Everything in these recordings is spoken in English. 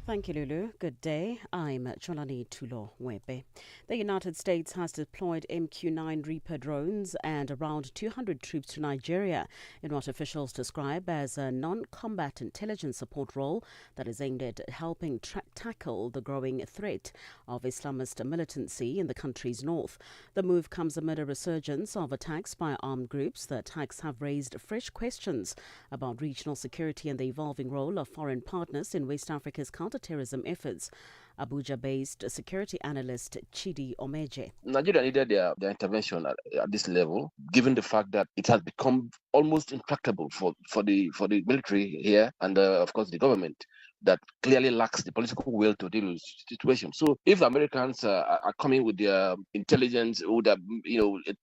Thank you, Lulu. Good day. I'm Cholani Tulo Wepe. The United States has deployed MQ-9 Reaper drones and around 200 troops to Nigeria in what officials describe as a non-combat intelligence support role that is aimed at helping tackle the growing threat of Islamist militancy in the country's north. The move comes amid a resurgence of attacks by armed groups. The attacks have raised fresh questions about regional security and the evolving role of foreign partners in West Africa's counterterrorism efforts. Abuja-based security analyst Chidi Omeje. Nigeria needed their intervention at this level, given the fact that it has become almost intractable for the military here and, of course, the government that clearly lacks the political will to deal with the situation. So if the Americans are coming with their intelligence, with their,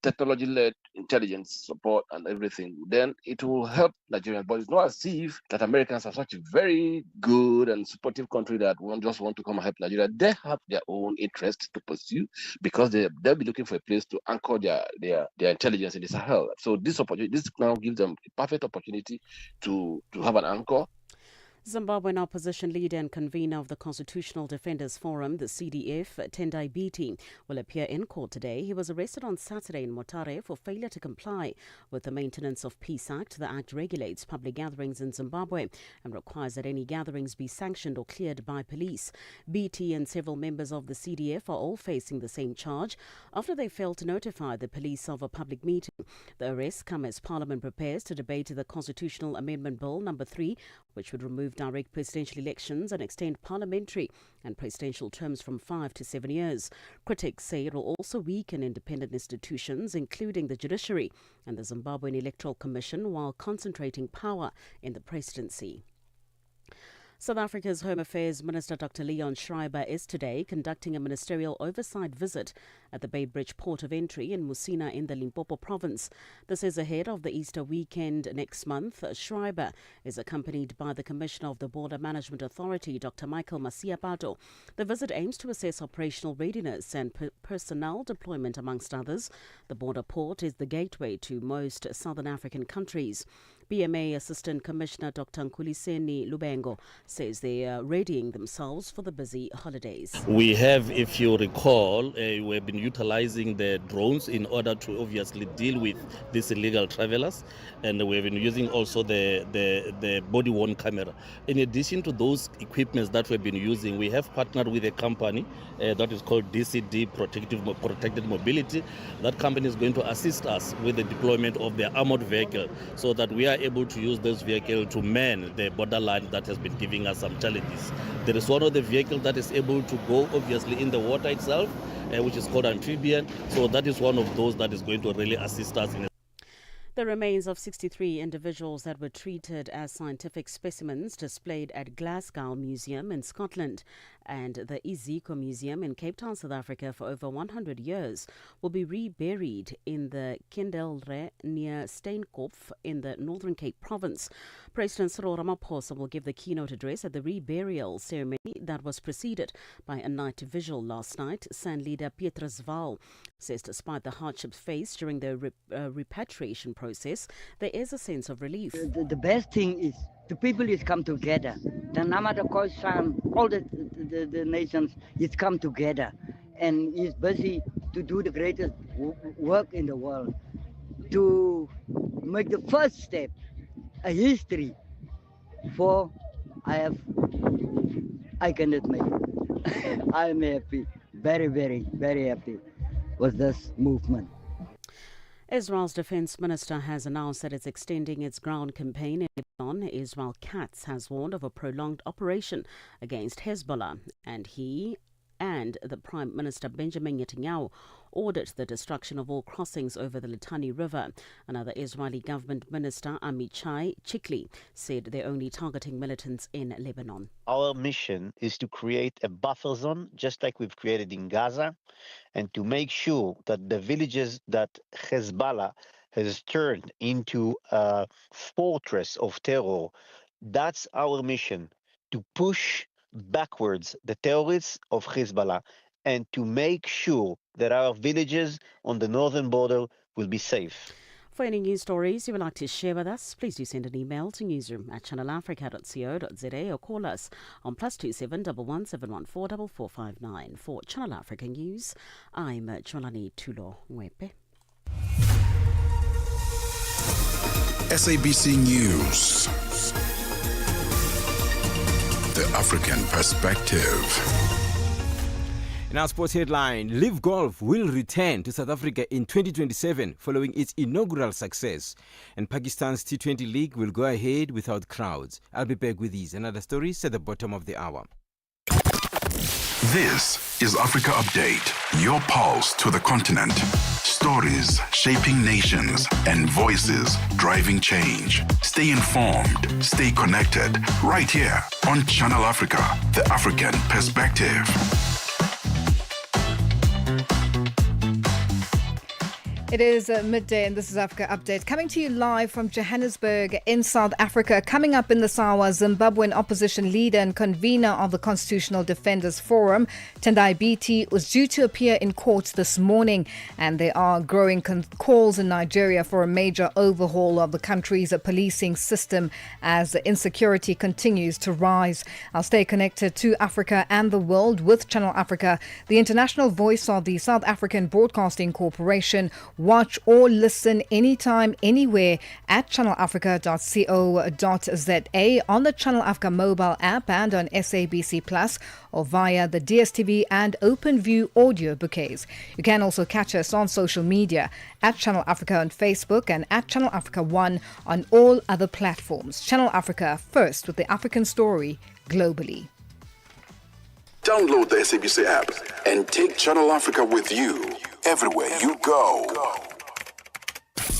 technology-led intelligence support and everything, then it will help Nigerians. But it's not as if that Americans are such a very good and supportive country that just want to come and help Nigeria. They have their own interest to pursue because they'll be looking for a place to anchor their intelligence in the Sahel. So this now gives them a perfect opportunity to have an anchor. Zimbabwean opposition leader and convener of the Constitutional Defenders Forum, the CDF, Tendai Biti, will appear in court today. He was arrested on Saturday in Motare for failure to comply with the Maintenance of Peace Act. The act regulates public gatherings in Zimbabwe and requires that any gatherings be sanctioned or cleared by police. Biti and several members of the CDF are all facing the same charge after they failed to notify the police of a public meeting. The arrests come as Parliament prepares to debate the Constitutional Amendment Bill number 3, which would remove direct presidential elections and extend parliamentary and presidential terms from 5 to 7 years. Critics say it will also weaken independent institutions, including the judiciary and the Zimbabwean Electoral Commission, while concentrating power in the presidency. South Africa's Home Affairs Minister Dr. Leon Schreiber is today conducting a ministerial oversight visit at the Bay Bridge port of entry in Musina in the Limpopo province. This is ahead of the Easter weekend next month. Schreiber is accompanied by the Commissioner of the Border Management Authority, Dr. Michael Masiapato. The visit aims to assess operational readiness and personnel deployment, amongst others. The border port is the gateway to most Southern African countries. BMA Assistant Commissioner Dr. Nkuliseni Lubengo says they are readying themselves for the busy holidays. We have, if you recall, we've been utilizing the drones in order to obviously deal with these illegal travelers, and we've been using also the body-worn camera. In addition to those equipments that we've been using, we have partnered with a company that is called DCD Protected Mobility. That company is going to assist us with the deployment of their armored vehicle so that we are able to use this vehicle to man the borderline that has been giving us some challenges. There is one of the vehicles that is able to go obviously in the water itself, which is called amphibian. So that is one of those that is going to really assist us in. The remains of 63 individuals that were treated as scientific specimens displayed at Glasgow Museum in Scotland and the Iziko Museum in Cape Town, South Africa for over 100 years will be reburied in the Kindelre near Steenkopf in the Northern Cape province. President Cyril Ramaphosa will give the keynote address at the reburial ceremony that was preceded by a night vigil last night. SAN leader Petrus Val says despite the hardships faced during the repatriation process, there is a sense of relief. The best thing is the people is come together. The Namada Khoisan, all the nations is come together and is busy to do the greatest work in the world, to make the first step, a history for I can admit, I am happy, very, very, very happy with this movement. Israel's defense minister has announced that it's extending its ground campaign in Lebanon. Israel Katz has warned of a prolonged operation against Hezbollah, and he and the Prime Minister Benjamin Netanyahu ordered the destruction of all crossings over the Litani River. Another Israeli government minister, Amichai Chikli, said they're only targeting militants in Lebanon. Our mission is to create a buffer zone, just like we've created in Gaza, and to make sure that the villages that Hezbollah has turned into a fortress of terror, that's our mission, to push backwards the terrorists of Hezbollah and to make sure that our villages on the northern border will be safe. For any news stories you would like to share with us, please do send an email to newsroom@channelafrica.co.za or call us on +27 11714 4459. For Channel Africa News, I'm Cholani Tulo Mwepe. SABC News. The African Perspective. In our sports headline, Live Golf will return to South Africa in 2027 following its inaugural success. And Pakistan's T20 League will go ahead without crowds. I'll be back with these and other stories at the bottom of the hour. This is Africa Update, your pulse to the continent. Stories shaping nations and voices driving change. Stay informed, stay connected, right here on Channel Africa, the African Perspective. It is midday and this is Africa Update coming to you live from Johannesburg in South Africa. Coming up in this hour, Zimbabwean opposition leader and convener of the Constitutional Defenders Forum, Tendai Biti, was due to appear in court this morning, and there are growing calls in Nigeria for a major overhaul of the country's policing system as the insecurity continues to rise. I'll stay connected to Africa and the world with Channel Africa, the international voice of the South African Broadcasting Corporation. Watch or listen anytime, anywhere at channelafrica.co.za, on the Channel Africa mobile app and on SABC Plus, or via the DSTV and OpenView audio bouquets. You can also catch us on social media at Channel Africa on Facebook and at Channel Africa 1 on all other platforms. Channel Africa, first with the African story globally. Download the SABC app and take Channel Africa with you everywhere you go.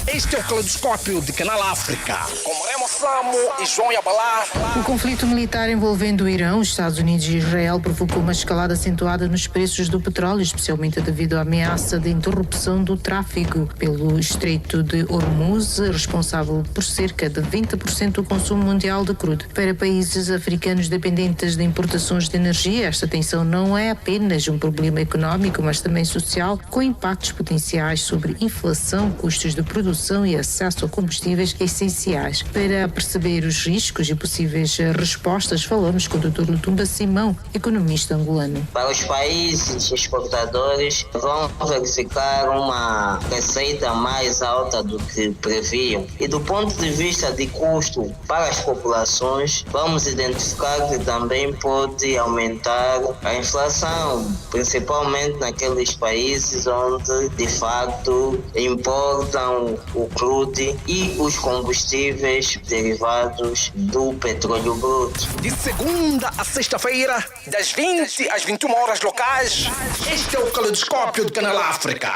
Este é o Caleidoscópio de Canal África, com Remo Samo e João Yabalá. O conflito militar envolvendo o Irão, os Estados Unidos e Israel provocou uma escalada acentuada nos preços do petróleo, especialmente devido à ameaça de interrupção do tráfego pelo Estreito de Hormuz, responsável por cerca de 20% do consumo mundial de crudo. Para países africanos dependentes de importações de energia, esta tensão não é apenas um problema económico, mas também social, com impactos potenciais sobre inflação, custos de produção e acesso a combustíveis essenciais. Para perceber os riscos e possíveis respostas, falamos com o Dr. Lutumba Simão, economista angolano. Para os países exportadores, vão verificar uma receita mais alta do que previam. E do ponto de vista de custo para as populações, vamos identificar que também pode aumentar a inflação, principalmente naqueles países onde, de facto, importam o crude e os combustíveis derivados do petróleo bruto. De segunda a sexta-feira, das 20 às 21 horas locais, este é o Caleidoscópio de Canal África.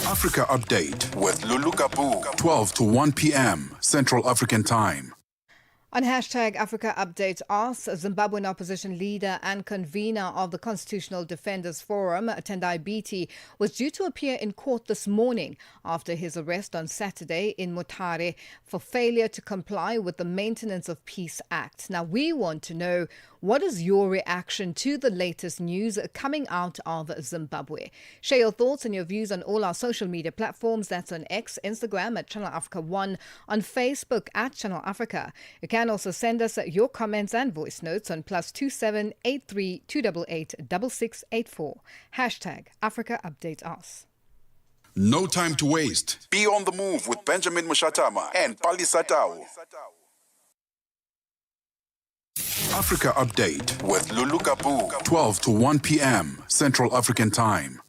Africa Update with Lulu Gaboo, 12 to 1 p.m. Central African Time. On hashtag Africa Update Us, Zimbabwean opposition leader and convener of the Constitutional Defenders Forum, Tendai Biti, was due to appear in court this morning after his arrest on Saturday in Mutare for failure to comply with the Maintenance of Peace Act. Now, we want to know, what is your reaction to the latest news coming out of Zimbabwe? Share your thoughts and your views on all our social media platforms. That's on X, Instagram at Channel Africa 1, on Facebook at Channel Africa. You can also send us your comments and voice notes on +27 83 288 6684. Hashtag Africa Update Us. No time to waste. Be on the move with Benjamin Mushatama and Pali Satau. Africa Update with Lulu Gaboo, 12 to 1 p.m. Central African Time.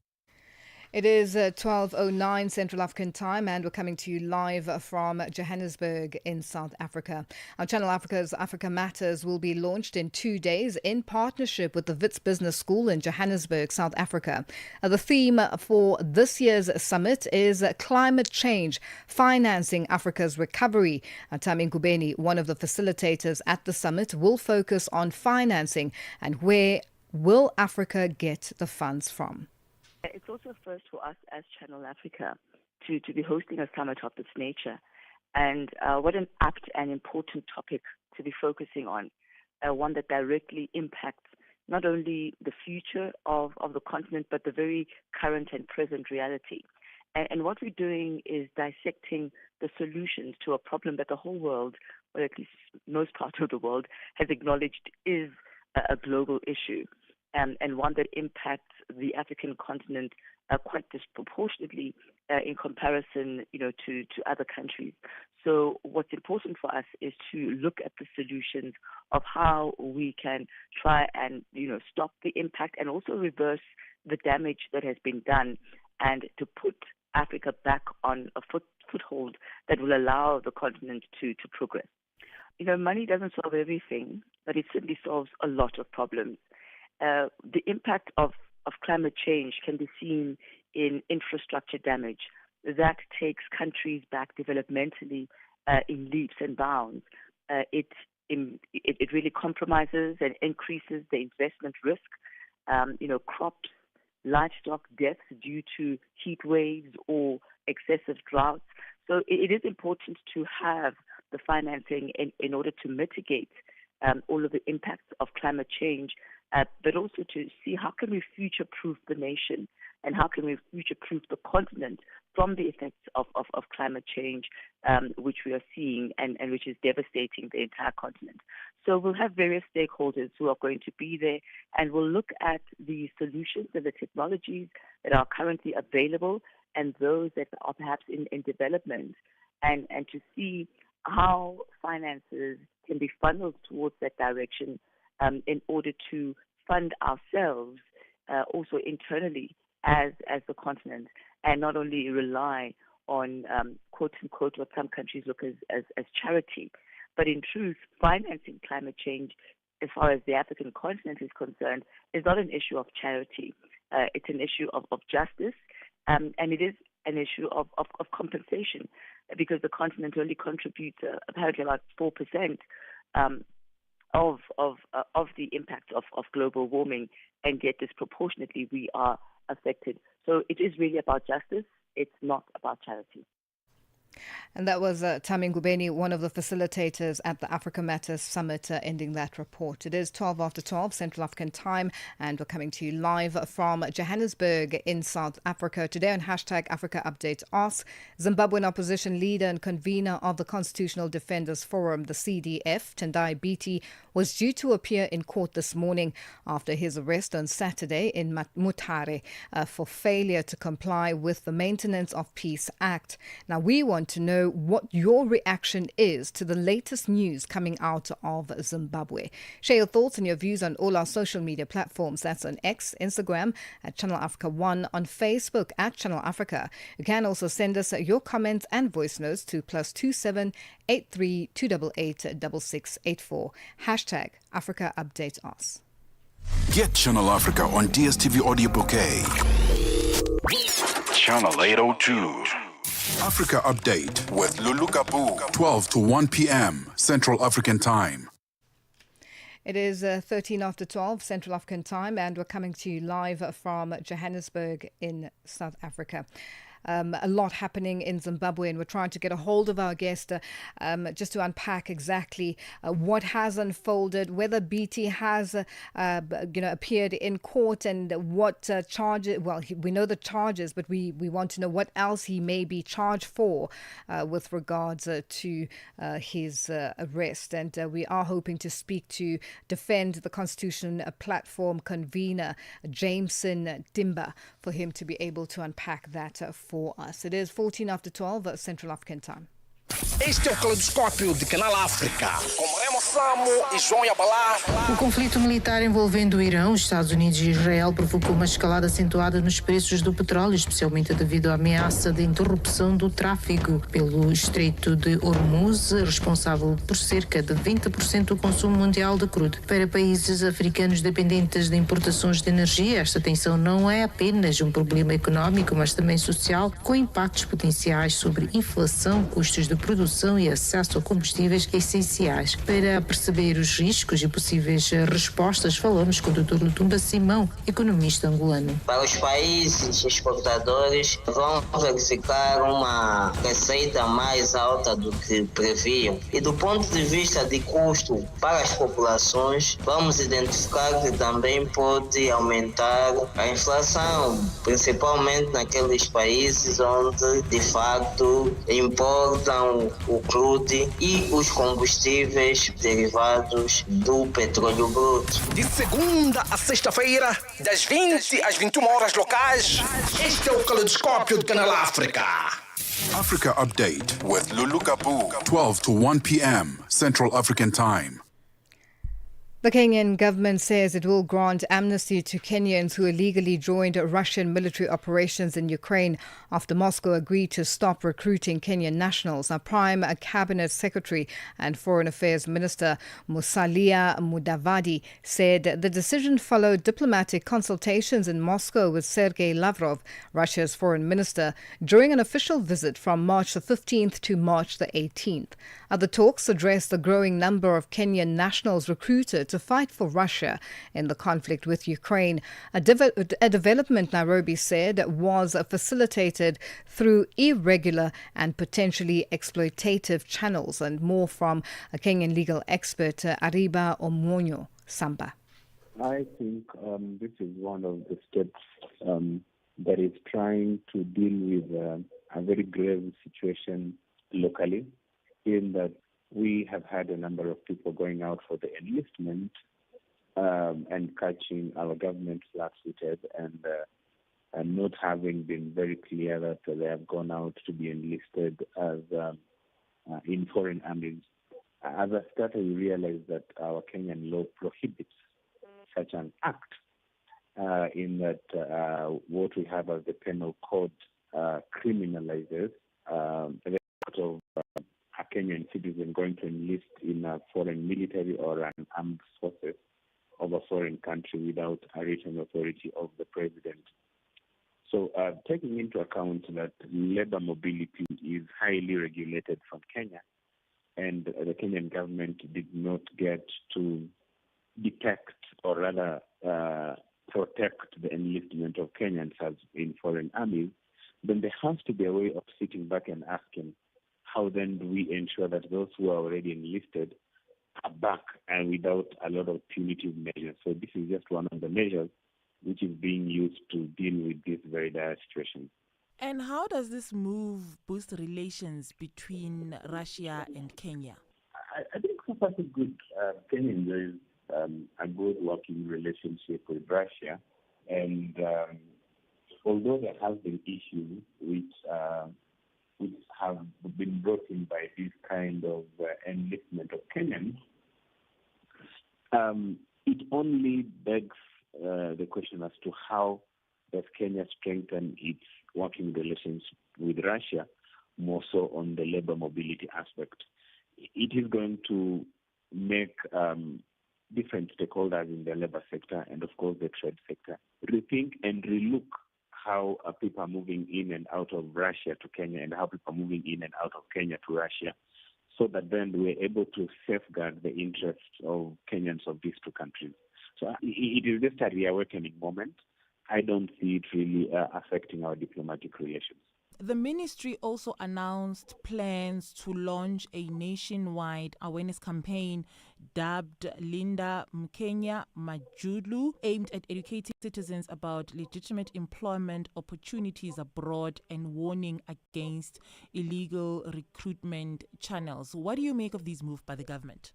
It is 12:09 Central African Time, and we're coming to you live from Johannesburg in South Africa. Our Channel Africa's Africa Matters will be launched in 2 days in partnership with the Wits Business School in Johannesburg, South Africa. The theme for this year's summit is climate change, financing Africa's recovery. Tami Ngubeni, one of the facilitators at the summit, will focus on financing and where will Africa get the funds from. It's also a first for us as Channel Africa to be hosting a summit of this nature. And what an apt and important topic to be focusing on, one that directly impacts not only the future of the continent, but the very current and present reality. And what we're doing is dissecting the solutions to a problem that the whole world, or at least most parts of the world, has acknowledged is a global issue, and one that impacts the African continent quite disproportionately in comparison, to other countries. So what's important for us is to look at the solutions of how we can try and, stop the impact and also reverse the damage that has been done, and to put Africa back on a foothold that will allow the continent to progress. Money doesn't solve everything, but it certainly solves a lot of problems. The impact of climate change can be seen in infrastructure damage that takes countries back developmentally in leaps and bounds. It really compromises and increases the investment risk. Crops, livestock deaths due to heat waves or excessive droughts. So it is important to have the financing in order to mitigate all of the impacts of climate change, but also to see how can we future-proof the nation and how can we future-proof the continent from the effects of climate change, which we are seeing and which is devastating the entire continent. So we'll have various stakeholders who are going to be there, and we'll look at the solutions and the technologies that are currently available and those that are perhaps in development, and to see how finances can be funneled towards that direction in order to fund ourselves also internally as the continent, and not only rely on quote unquote what some countries look as charity, but in truth financing climate change as far as the African continent is concerned is not an issue of charity. It's an issue of justice, and it is an issue of compensation, because the continent only contributes apparently about 4% of the impact of global warming, and yet disproportionately we are affected. So it is really about justice. It's not about charity. And that was Tami Ngubeni, one of the facilitators at the Africa Matters Summit, ending that report. It is 12 after 12 Central African time, and we're coming to you live from Johannesburg in South Africa. Today on hashtag Africa Update Ask, Zimbabwean opposition leader and convener of the Constitutional Defenders Forum, the CDF, Tendai Biti, was due to appear in court this morning after his arrest on Saturday in Mutare for failure to comply with the Maintenance of Peace Act. Now, we want to know what your reaction is to the latest news coming out of Zimbabwe. Share your thoughts and your views on all our social media platforms. That's on X, Instagram, at Channel Africa 1, on Facebook, at Channel Africa. You can also send us your comments and voice notes to +27 83 288 6684. Hashtag Africa Update Us. Get Channel Africa on DSTV Audio Bouquet. Channel 802. Africa Update with Lulu Gaboo, 12 to 1 p.m. Central African Time. It is 13 after 12 Central African Time, and we're coming to you live from Johannesburg in South Africa. A lot happening in Zimbabwe, and we're trying to get a hold of our guest just to unpack exactly what has unfolded, whether BT has appeared in court, and what charges. Well, we know the charges, but we want to know what else he may be charged for with regards to his arrest. And we are hoping to speak to Defend the Constitution Platform convener Jameson Timber for him to be able to unpack that for us. It is 14 after 12 Central African Time. Este é o Caleidoscópio de Canal África, com Remo Samo e João Yabalá. O conflito militar envolvendo o Irão, os Estados Unidos e Israel provocou uma escalada acentuada nos preços do petróleo, especialmente devido à ameaça de interrupção do tráfego pelo Estreito de Hormuz, responsável por cerca de 20% do consumo mundial de crudo. Para países africanos dependentes de importações de energia, esta tensão não é apenas um problema económico, mas também social, com impactos potenciais sobre inflação, custos de produção e acesso a combustíveis essenciais. Para Para perceber os riscos e possíveis respostas, falamos com o Dr. Lutumba Simão, economista angolano. Para os países exportadores, vão verificar uma receita mais alta do que previam. E do ponto de vista de custo para as populações, vamos identificar que também pode aumentar a inflação, principalmente naqueles países onde, de facto, importam o crude e os combustíveis derivados do petróleo bruto. De segunda a sexta-feira, das 20 às 21 horas locais, este é o Caleidoscópio do Canal África. Africa Update with Lulu Gaboo, 12 to 1 p.m. Central African Time. The Kenyan government says it will grant amnesty to Kenyans who illegally joined Russian military operations in Ukraine after Moscow agreed to stop recruiting Kenyan nationals. Now, Prime Cabinet Secretary and Foreign Affairs Minister Musalia Mudavadi said the decision followed diplomatic consultations in Moscow with Sergei Lavrov, Russia's foreign minister, during an official visit from March the 15th to March the 18th. The talks addressed the growing number of Kenyan nationals recruited to fight for Russia in the conflict with Ukraine. A development, Nairobi said, was facilitated through irregular and potentially exploitative channels. And more from a Kenyan legal expert, Ariba Omonyo Samba. I think this is one of the steps that is trying to deal with a very grave situation locally, in that we have had a number of people going out for the enlistment and catching our government flat-footed and not having been very clear that they have gone out to be enlisted as in foreign armies. As I started to realize that our Kenyan law prohibits such an act, in that what we have as the penal code criminalizes the act of a Kenyan citizen going to enlist in a foreign military or an armed forces of a foreign country without a written authority of the president. So taking into account that labor mobility is highly regulated from Kenya, and the Kenyan government did not get to detect or rather protect the enlistment of Kenyans as in foreign armies, then there has to be a way of sitting back and asking, how then do we ensure that those who are already enlisted are back and without a lot of punitive measures? So this is just one of the measures which is being used to deal with this very dire situation. And how does this move boost relations between Russia and Kenya? I think so far so good. Kenya enjoys a good working relationship with Russia, and although there have been issues which have been brought in by this kind of enlistment of Kenyans, it only begs the question as to how does Kenya strengthen its working relations with Russia, more so on the labor mobility aspect. It is going to make different stakeholders in the labor sector and, of course, the trade sector rethink and relook how people are moving in and out of Russia to Kenya and how people are moving in and out of Kenya to Russia, so that then we're able to safeguard the interests of Kenyans of these two countries. So it is just a reawakening moment. I don't see it really affecting our diplomatic relations. The ministry also announced plans to launch a nationwide awareness campaign dubbed Linda Mkenya Majulu, aimed at educating citizens about legitimate employment opportunities abroad and warning against illegal recruitment channels. What do you make of these moves by the government?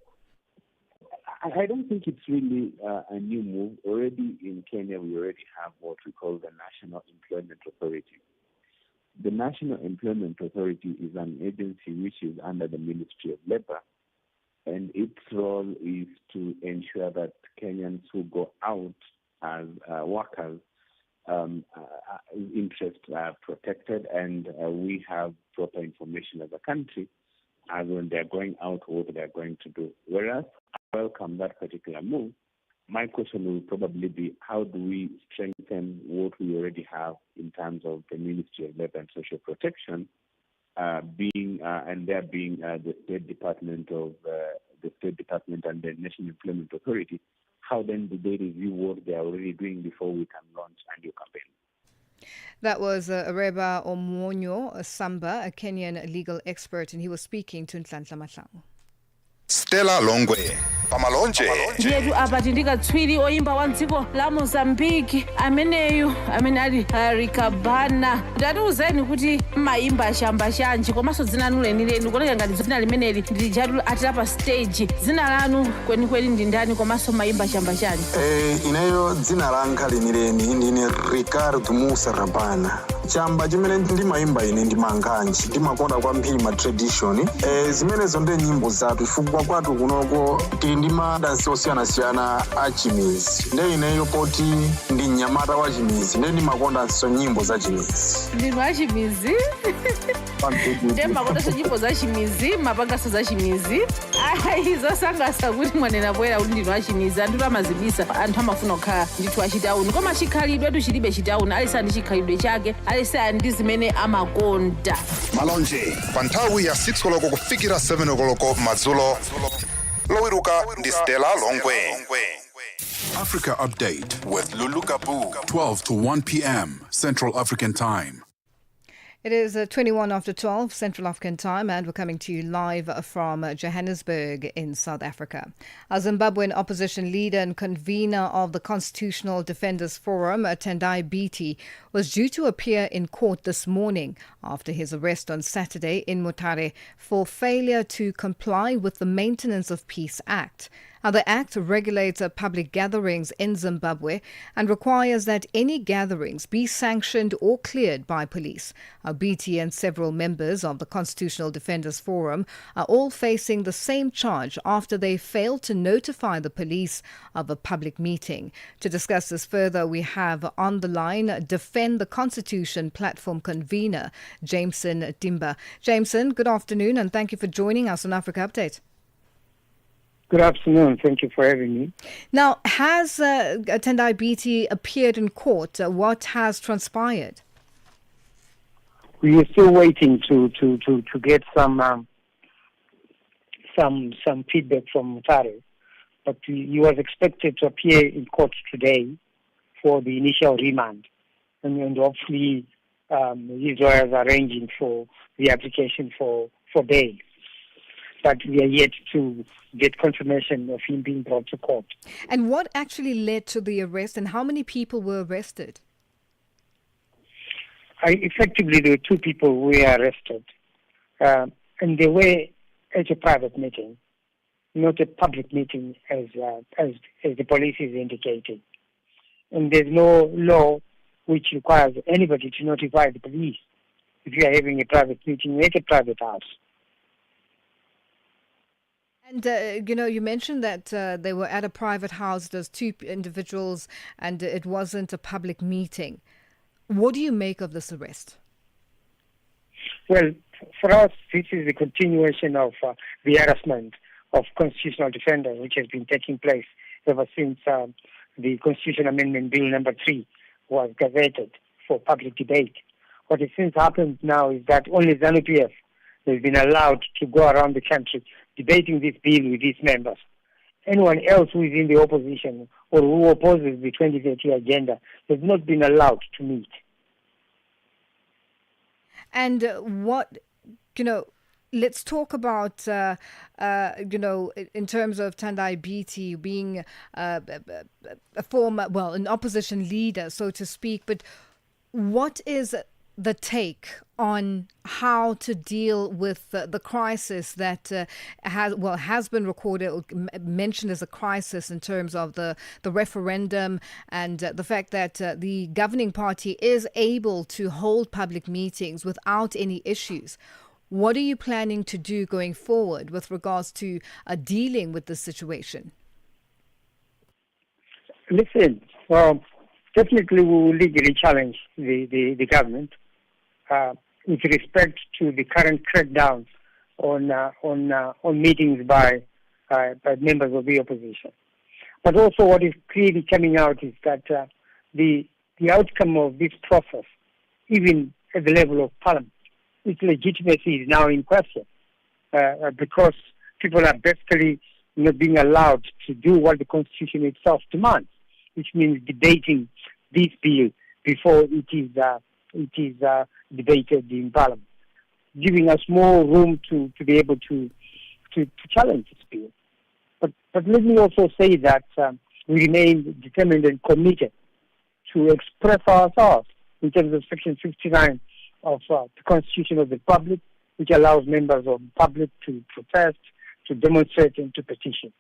I don't think it's really a new move. Already in Kenya, we already have what we call the National Employment Authority. The National Employment Authority is an agency which is under the Ministry of Labor, and its role is to ensure that Kenyans who go out as workers, interests are protected, and we have proper information as a country as when they're going out, what they're going to do. Whereas I welcome that particular move. My question will probably be, how do we strengthen what we already have in terms of the Ministry of Labor and Social Protection, being the State Department of the State Department and the National Employment Authority, how then do they review what they are already doing before we can launch a new campaign? That was Reba Omonyo Samba, a Kenyan legal expert, and he was speaking to Nhlanhla Mahlangu. Stella Longwe pamalonje ndiyetu apa tindikatswiri oyimba wa dziko la Mozambique ameneyu amene ali Rikabana ndatiuzeni kuti mayimba chamba chanji komanso dzina lanu lenileni kuoneka ngati dzina limeneli ndilijatu atapa stage dzina lanu kwenikweni ndi ndani komanso mayimba chamba chanji ineyo dzina langa lenileni ndine Ricardo Musa Rabana chamba chimene ndimayimba ine ndimanganji ndimakonda kwambiri ma tradition zimenezo ndi nyimbo zathu chifukwa kwathu kunoko tili ndi madansi osiyana-siyana a chimizi nde ineyo poti ndi mnyamata wa chimizi nde ndimakondanso nyimbo za chimizi ndinu a chimizi nde makondanso nyimbo za chimizi mapanganso za chimizi ayi zosangalatsa kuti mwanena poyera kuti ndinu a chimizi anthu amazibisa anthu amafuna kukhala ndithu achitauni koma chikhalidwe chilibe chitauni alese ndi chikhalidwe chake alese ndi zimene amakonda malonje pa nthawi ya 6 koloko kufikira 7 koloko madzulo lowiruka ndi Stella Longwe. Africa Update with Lulu Gaboo, 12 to 1 p.m. Central African Time. It is 21 after 12 Central African Time, and we're coming to you live from Johannesburg in South Africa. A Zimbabwean opposition leader and convener of the Constitutional Defenders Forum, Tendai Biti, was due to appear in court this morning after his arrest on Saturday in Mutare for failure to comply with the Maintenance of Peace Act. Now, the Act regulates public gatherings in Zimbabwe and requires that any gatherings be sanctioned or cleared by police. BT and several members of the Constitutional Defenders Forum are all facing the same charge after they failed to notify the police of a public meeting. To discuss this further, we have on the line Defend the Constitution platform convener, Jameson Timber. Jameson, good afternoon, and thank you for joining us on Africa Update. Good afternoon. Thank you for having me. Now, has Tendai Biti appeared in court? What has transpired? We are still waiting to get some feedback from Mutare, but he was expected to appear in court today for the initial remand, and hopefully his lawyers are arranging for the application for bail. But we are yet to get confirmation of him being brought to court. And what actually led to the arrest, and how many people were arrested? Effectively, there were 2 people who were arrested, and they were at a private meeting, not a public meeting as the police is indicating. And there's no law which requires anybody to notify the police if you are having a private meeting at a private house. And, you mentioned that they were at a private house, there's 2 individuals, and it wasn't a public meeting. What do you make of this arrest? Well, for us, this is the continuation of the harassment of constitutional defenders, which has been taking place ever since the Constitution Amendment Bill number 3 was gazetted for public debate. What has since happened now is that only ZANU-PF has been allowed to go around the country debating this bill with its members. Anyone else who is in the opposition or who opposes the 2030 agenda has not been allowed to meet. And let's talk about, in terms of Tendai Biti being a former, an opposition leader, so to speak, but what is the take on how to deal with the crisis that has been recorded or mentioned as a crisis in terms of the referendum and the fact that the governing party is able to hold public meetings without any issues? What are you planning to do going forward with regards to dealing with this situation? Listen, definitely we will legally challenge the government with respect to the current crackdown on meetings by members of the opposition. But also what is clearly coming out is that the outcome of this process, even at the level of Parliament, its legitimacy is now in question because people are basically not being allowed to do what the Constitution itself demands, which means debating this bill before it is debated in Parliament, giving us more room to be able to challenge this bill. But let me also say that we remain determined and committed to express ourselves in terms of Section 59 of the Constitution of the Republic, which allows members of the public to protest, to demonstrate, and to petition.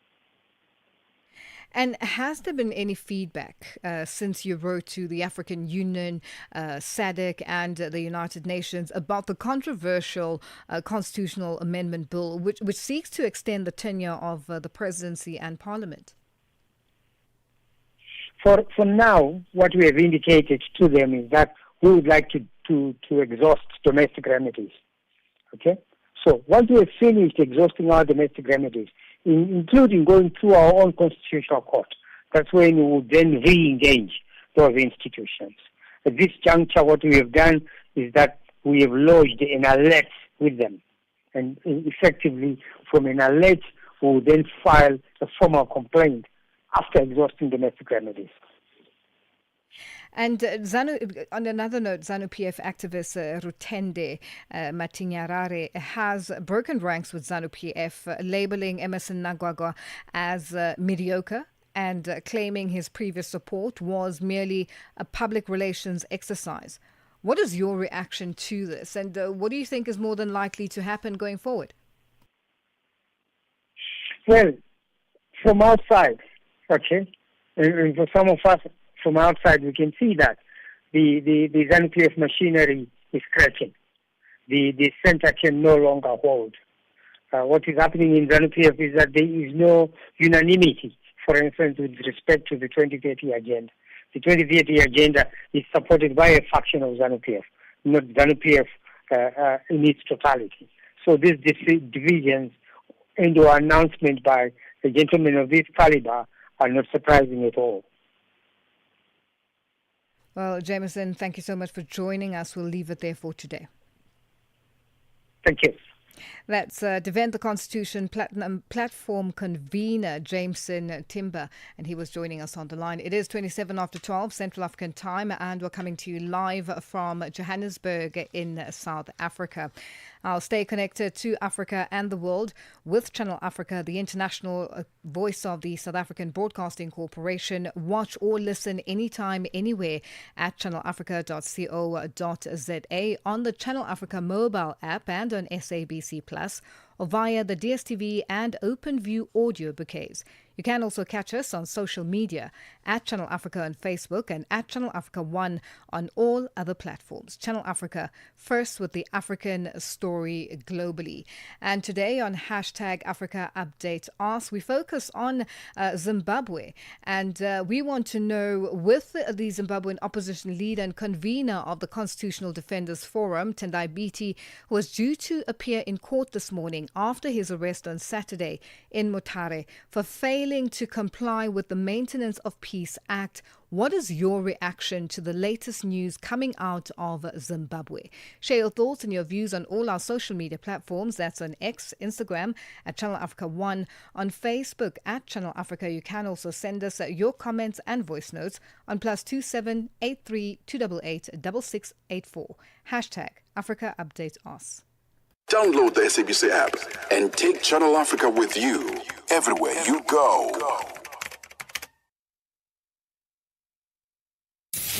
And has there been any feedback since you wrote to the African Union, SADC, and the United Nations about the controversial constitutional amendment bill, which seeks to extend the tenure of the presidency and parliament? For now, what we have indicated to them is that we would like to exhaust domestic remedies. Okay? So once we have finished exhausting our domestic remedies, including going through our own constitutional court, that's when we will then re-engage those institutions. At this juncture, what we have done is that we have lodged an alert with them. And effectively, from an alert, we will then file a formal complaint after exhausting domestic remedies. And on another note, ZANU-PF activist Rutende Matinyarare has broken ranks with ZANU-PF, labeling Emerson Nagwagwa as mediocre and claiming his previous support was merely a public relations exercise. What is your reaction to this, and what do you think is more than likely to happen going forward? Well, from outside, okay, and for some of us from outside, we can see that the ZANU-PF machinery is cracking. The center can no longer hold. What is happening in ZANU-PF is that there is no unanimity, for instance, with respect to the 2030 agenda. The 2030 agenda is supported by a faction of ZANU-PF, not ZANU-PF in its totality. So these divisions and your announcement by a gentleman of this caliber are not surprising at all. Well, Jameson, thank you so much for joining us. We'll leave it there for today. Thank you. That's Defend the Constitution Platinum Platform convener Jameson Timber, and he was joining us on the line. It is 27 after 12 Central African time, and we're coming to you live from Johannesburg in South Africa. I'll stay connected to Africa and the world with Channel Africa, the international voice of the South African Broadcasting Corporation. Watch or listen anytime, anywhere at channelafrica.co.za, on the Channel Africa mobile app and on SABC Plus, or via the DSTV and OpenView audio bouquets. You can also catch us on social media at Channel Africa on Facebook and at Channel Africa 1 on all other platforms. Channel Africa, first with the African story globally. And today on hashtag Africa Update Ask, we focus on Zimbabwe. And we want to know, with the Zimbabwean opposition leader and convener of the Constitutional Defenders Forum, Tendai Biti, who was due to appear in court this morning after his arrest on Saturday in Mutare for failing to comply with the Maintenance of Peace Act. What is your reaction to the latest news coming out of Zimbabwe? Share your thoughts and your views on all our social media platforms. That's on X, Instagram at Channel Africa 1, on Facebook at Channel Africa. You can also send us your comments and voice notes on +27 83 288 6684. Hashtag Africa Update Us. Download the SABC app and take Channel Africa with you everywhere you go.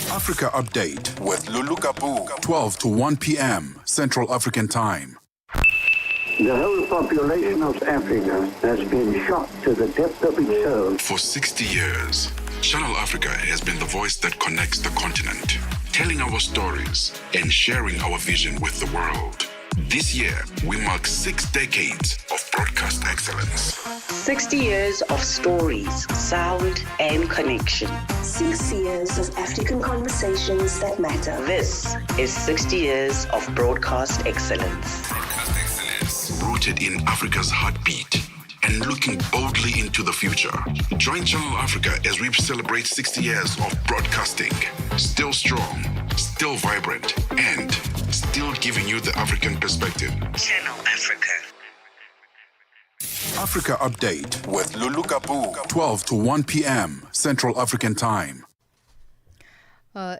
Africa Update with Lulu Gaboo, 12 to 1 p.m. Central African Time. The whole population of Africa has been shocked to the depth of its soul. For 60 years, Channel Africa has been the voice that connects the continent, telling our stories and sharing our vision with the world. This year, we mark 6 decades of broadcast excellence. 60 years of stories, sound, and connection. 6 years of African conversations that matter. This is 60 years of broadcast excellence. Broadcast excellence. Rooted in Africa's heartbeat and looking boldly into the future. Join Channel Africa as we celebrate 60 years of broadcasting. Still strong, still vibrant, and still giving you the African perspective. Channel Africa. Africa Update with Lulu Gaboo, 12 to 1 p.m. Central African Time.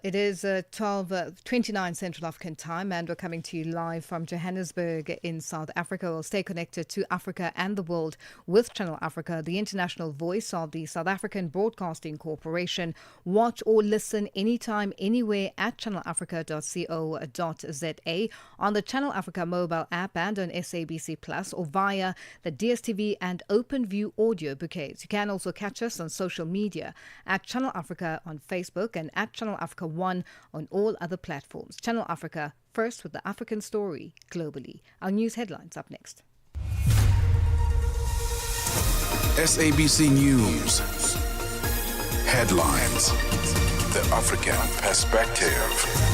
It is 12:29 Central African Time, and we're coming to you live from Johannesburg in South Africa. We'll stay connected to Africa and the world with Channel Africa, the international voice of the South African Broadcasting Corporation. Watch or listen anytime, anywhere at channelafrica.co.za, on the Channel Africa mobile app and on SABC Plus, or via the DSTV and OpenView audio bouquets. You can also catch us on social media at Channel Africa on Facebook and at Channel Africa 1 on all other platforms. Channel Africa, first with the African story globally. Our news headlines up next. SABC News. Headlines. The African Perspective.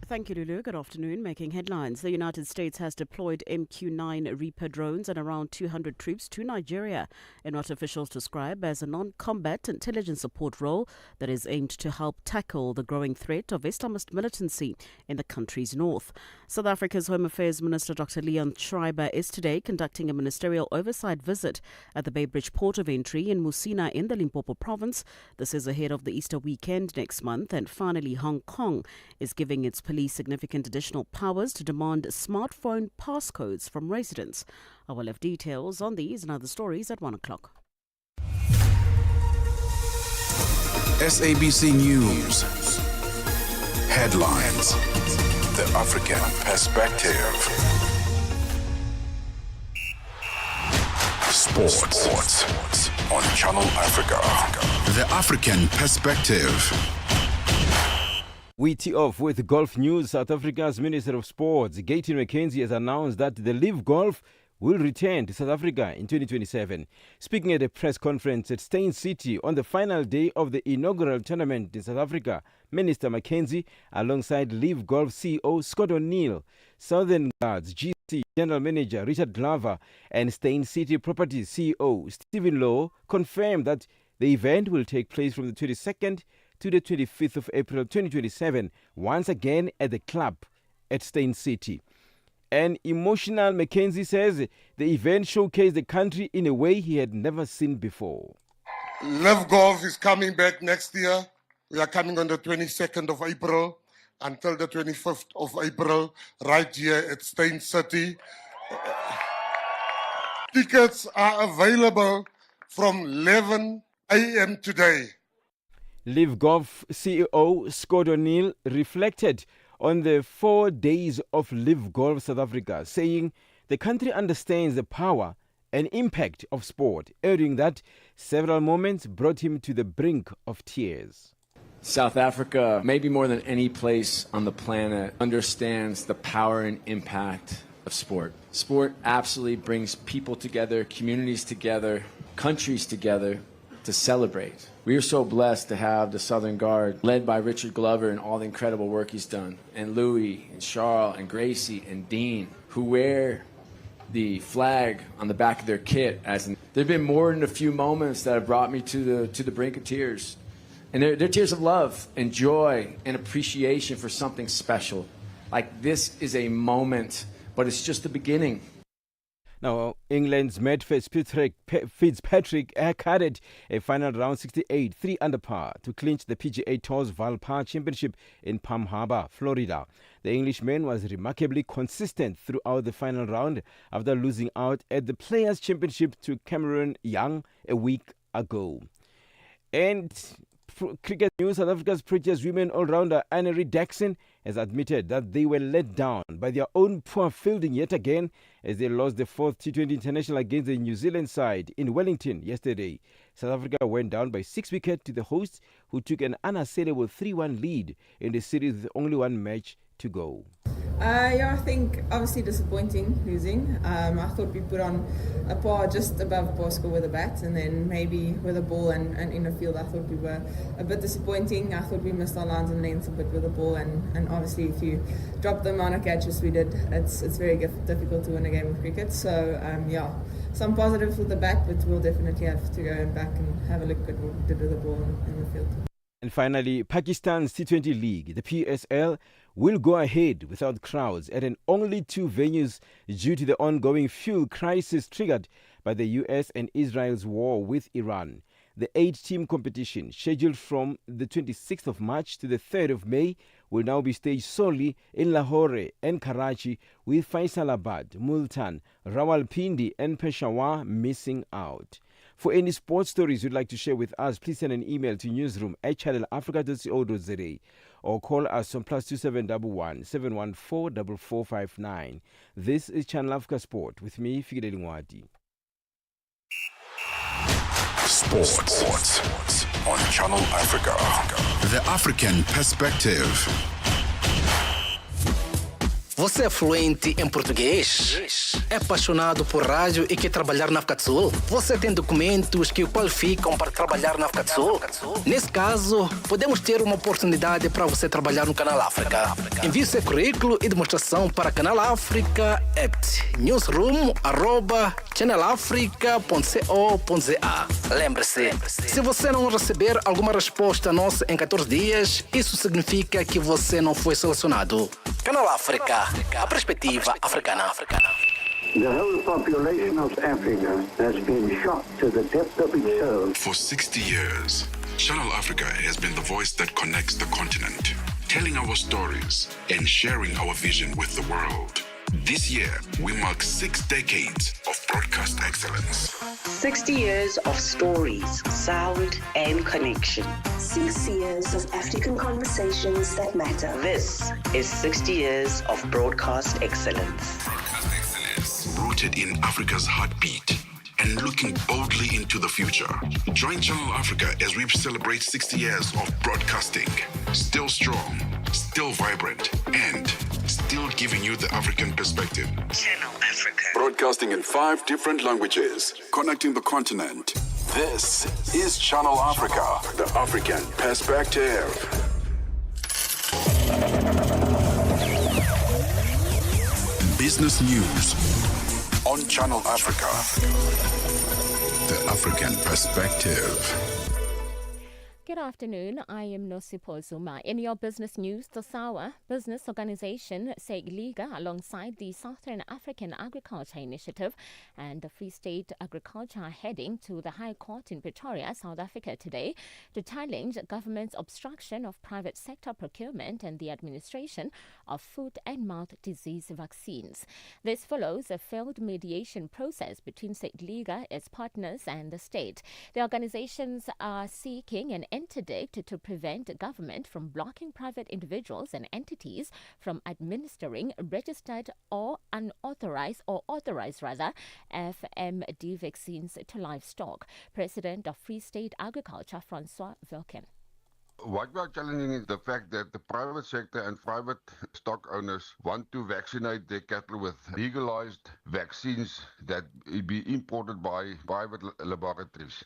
Thank you, Lulu. Good afternoon. Making headlines. The United States has deployed MQ-9 Reaper drones and around 200 troops to Nigeria in what officials describe as a non-combat intelligence support role that is aimed to help tackle the growing threat of Islamist militancy in the country's north. South Africa's Home Affairs Minister Dr. Leon Schreiber is today conducting a ministerial oversight visit at the Bay Bridge port of entry in Musina in the Limpopo province. This is ahead of the Easter weekend next month. And finally, Hong Kong is giving its police significant additional powers to demand smartphone passcodes from residents. I will have details on these and other stories at 1 o'clock. SABC News. Headlines. The African Perspective. Sports on Channel Africa. The African Perspective. We tee off with golf news. South Africa's Minister of Sports, Gayton McKenzie, has announced that the Live Golf will return to South Africa in 2027. Speaking at a press conference at Steyn City on the final day of the inaugural tournament in South Africa, Minister McKenzie, alongside Live Golf CEO Scott O'Neill, Southern Guards GC General Manager Richard Glover, and Steyn City Properties CEO Stephen Lowe, confirmed that the event will take place from the 22nd to the 25th of April 2027, once again at the club at Steyn City. An emotional McKenzie says the event showcased the country in a way he had never seen before. Live Golf is coming back next year. We are coming on the 22nd of April until the 25th of April, right here at Steyn City. Tickets are available from 11 a.m. today. Live Golf CEO Scott O'Neill reflected on the 4 days of Live Golf South Africa, saying the country understands the power and impact of sport, adding that several moments brought him to the brink of tears. South Africa, maybe more than any place on the planet, understands the power and impact of sport. Sport absolutely brings people together, communities together, countries together to celebrate. We are so blessed to have the Southern Guard led by Richard Glover and all the incredible work he's done, and Louis and Charles and Gracie and Dean, who wear the flag on the back of their kit. There have been more than a few moments that have brought me to the brink of tears. And they're tears of love and joy and appreciation for something special. Like, this is a moment, but it's just the beginning. Now, England's Matt Fitzpatrick carried a final round 68, 3 under par, to clinch the PGA Tour's Valspar Championship in Palm Harbor, Florida. The Englishman was remarkably consistent throughout the final round after losing out at the Players' Championship to Cameron Young a week ago. And cricket news, South Africa's Proteas women all-rounder Annery Jackson has admitted that they were let down by their own poor fielding yet again as they lost the fourth T20 international against the New Zealand side in Wellington yesterday. South Africa went down by 6 wickets to the hosts, who took an unassailable 3-1 lead in the series with only one match to go. I think obviously disappointing losing. I thought we put on a par just above par score with a bat, and then maybe with a ball and in the field I thought we were a bit disappointing. I thought we missed our lines and lengths a bit with the ball, and obviously if you drop the amount of catches we did, it's very difficult to win a game of cricket. So some positives with the bat, but we'll definitely have to go back and have a look at what we did with the ball in the field. And finally, Pakistan's T20 League, the PSL, will go ahead without crowds at only 2 venues due to the ongoing fuel crisis triggered by the US and Israel's war with Iran. The 8-team competition, scheduled from the 26th of March to the 3rd of May, will now be staged solely in Lahore and Karachi, with Faisalabad, Multan, Rawalpindi and Peshawar missing out. For any sports stories you'd like to share with us, please send an email to newsroom@channelafrica.co.za or call us on +2711 714 4459. This is Channel Africa Sport with me, Figile Ngwadi. Sports on Channel Africa. The African Perspective. Você é fluente em português? É apaixonado por rádio e quer trabalhar na África do Sul? Você tem documentos que o qualificam para trabalhar na África do Sul? Nesse caso, podemos ter uma oportunidade para você trabalhar no Canal África. Envie seu currículo e demonstração para Canal África @ newsroom@channelafrica.co.za. Lembre-se, se você não receber alguma resposta nossa em 14 dias, isso significa que você não foi selecionado. Canal África, a perspectiva africana. The whole population of Africa has been shocked to the depth of its soul. For 60 years, Channel Africa has been the voice that connects the continent, telling our stories and sharing our vision with the world. This year, we mark 6 decades of broadcast excellence. 60 years of stories, sound, and connection. 6 years of African conversations that matter. This is 60 years of broadcast excellence. Rooted in Africa's heartbeat and looking boldly into the future. Join Channel Africa as we celebrate 60 years of broadcasting. Still strong, still vibrant, and still giving you the African perspective. Channel Africa. Broadcasting in 5 different languages, connecting the continent. This is Channel Africa, the African perspective. Business news on Channel Africa, the African perspective. Good afternoon, I am Nosipo Zuma. In your business news, the SAWA business organization SEGLIGA, alongside the Southern African Agriculture Initiative and the Free State Agriculture, are heading to the High Court in Pretoria, South Africa today to challenge government's obstruction of private sector procurement and the administration of foot and mouth disease vaccines. This follows a failed mediation process between SEGLIGA, its partners, and the state. The organizations are seeking an interdict to prevent government from blocking private individuals and entities from administering registered or authorized FMD vaccines to livestock. President of Free State Agriculture, Francois Vilken. What we are challenging is the fact that the private sector and private stock owners want to vaccinate their cattle with legalized vaccines that be imported by private laboratories.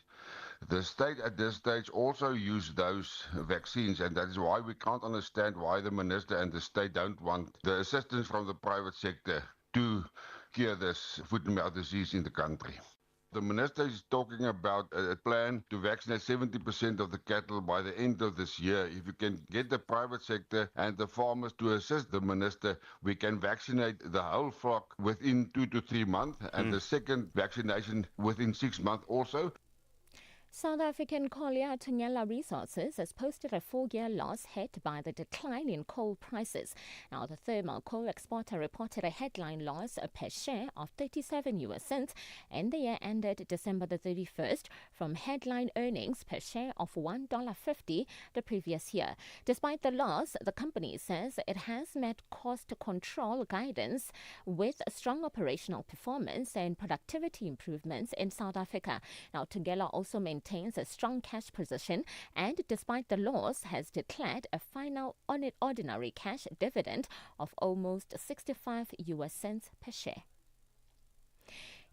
The state at this stage also use those vaccines, and that is why we can't understand why the minister and the state don't want the assistance from the private sector to cure this foot and mouth disease in the country. The minister is talking about a plan to vaccinate 70% of the cattle by the end of this year. If you can get the private sector and the farmers to assist the minister, we can vaccinate the whole flock within 2 to 3 months, and the second vaccination within 6 months also. South African collier Thungela Resources has posted a 4-year loss hit by the decline in coal prices. Now, the thermal coal exporter reported a headline loss per share of 37 US cents in the year ended December the 31st from headline earnings per share of $1.50 the previous year. Despite the loss, the company says it has met cost control guidance with strong operational performance and productivity improvements in South Africa. Now, Thungela also maintains a strong cash position and, despite the loss, has declared a final ordinary cash dividend of almost 65 US cents per share.